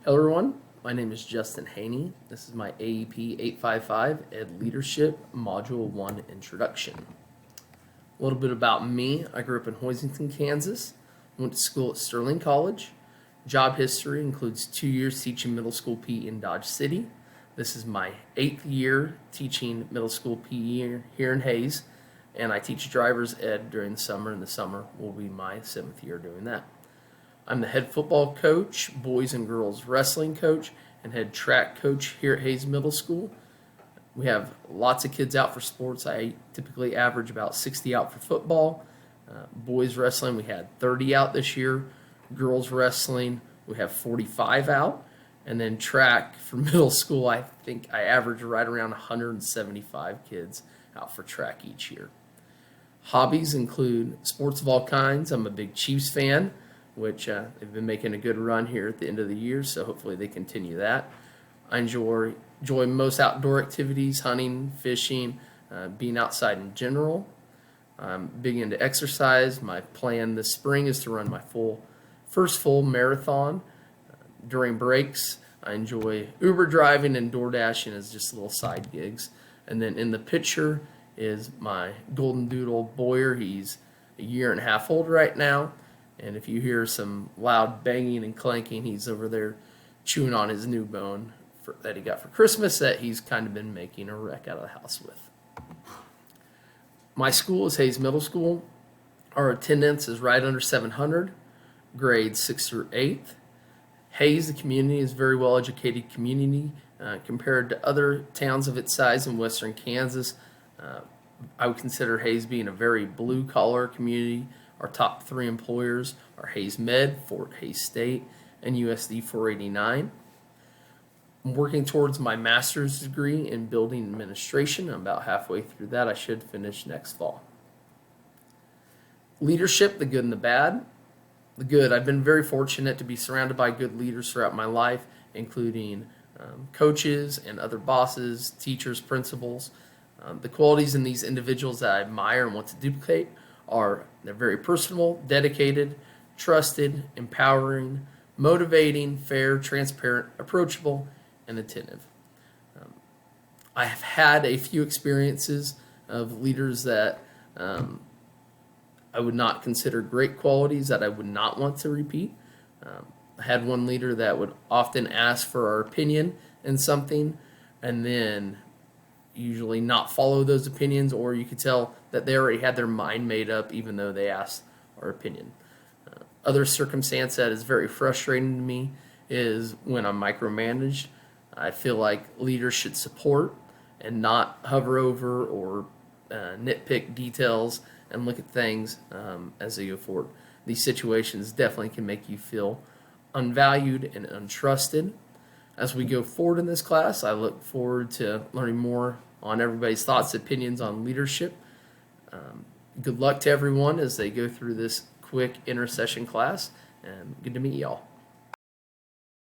Hello everyone, my name is Justin Haney. This is my AEP 855 Ed Leadership Module 1 Introduction. A little bit about me. I grew up in Hoisington, Kansas. Went to school at Sterling College. Job history includes 2 years teaching middle school PE in Dodge City. This is my 8th year teaching middle school PE here in Hayes, and I teach driver's ed during the summer, and the summer will be my 7th year doing that. I'm the head football coach, boys and girls wrestling coach, and head track coach here at Hayes Middle School. We have lots of kids out for sports. I typically average about 60 out for football. Boys wrestling, we had 30 out this year. Girls wrestling, we have 45 out. And then track for middle school, I think I average right around 175 kids out for track each year. Hobbies include sports of all kinds. I'm a big Chiefs fan, which they've been making a good run here at the end of the year, so hopefully they continue that. I enjoy most outdoor activities, hunting, fishing, being outside in general. I'm big into exercise. My plan this spring is to run my first full marathon. During breaks, I enjoy Uber driving and door dashing as just little side gigs. And then in the picture is my golden doodle Boyer. He's a year and a half old right now. And if you hear some loud banging and clanking, he's over there chewing on his new bone that he got for Christmas that he's kind of been making a wreck out of the house with. My school is Hayes Middle School. Our attendance is right under 700, grades 6th through 8th. Hayes, the community, is a very well-educated community compared to other towns of its size in western Kansas. I would consider Hayes being a very blue-collar community. Our top 3 employers are Hayes Med, Fort Hays State, and USD 489. I'm working towards my master's degree in building administration. I'm about halfway through that. I should finish next fall. Leadership, the good and the bad. The good, I've been very fortunate to be surrounded by good leaders throughout my life, including coaches and other bosses, teachers, principals. The qualities in these individuals that I admire and want to duplicate are they're very personable, dedicated, trusted, empowering, motivating, fair, transparent, approachable, and attentive. I have had a few experiences of leaders that I would not consider great qualities that I would not want to repeat. I had one leader that would often ask for our opinion in something and then usually not follow those opinions, or you could tell that they already had their mind made up even though they asked our opinion. Other circumstance that is very frustrating to me is when I'm micromanaged. I feel like leaders should support and not hover over or nitpick details and look at things as they go forward. These situations definitely can make you feel unvalued and untrusted. As we go forward in this class, I look forward to learning more on everybody's thoughts, opinions on leadership. Good luck to everyone as they go through this quick intercession class, and good to meet y'all.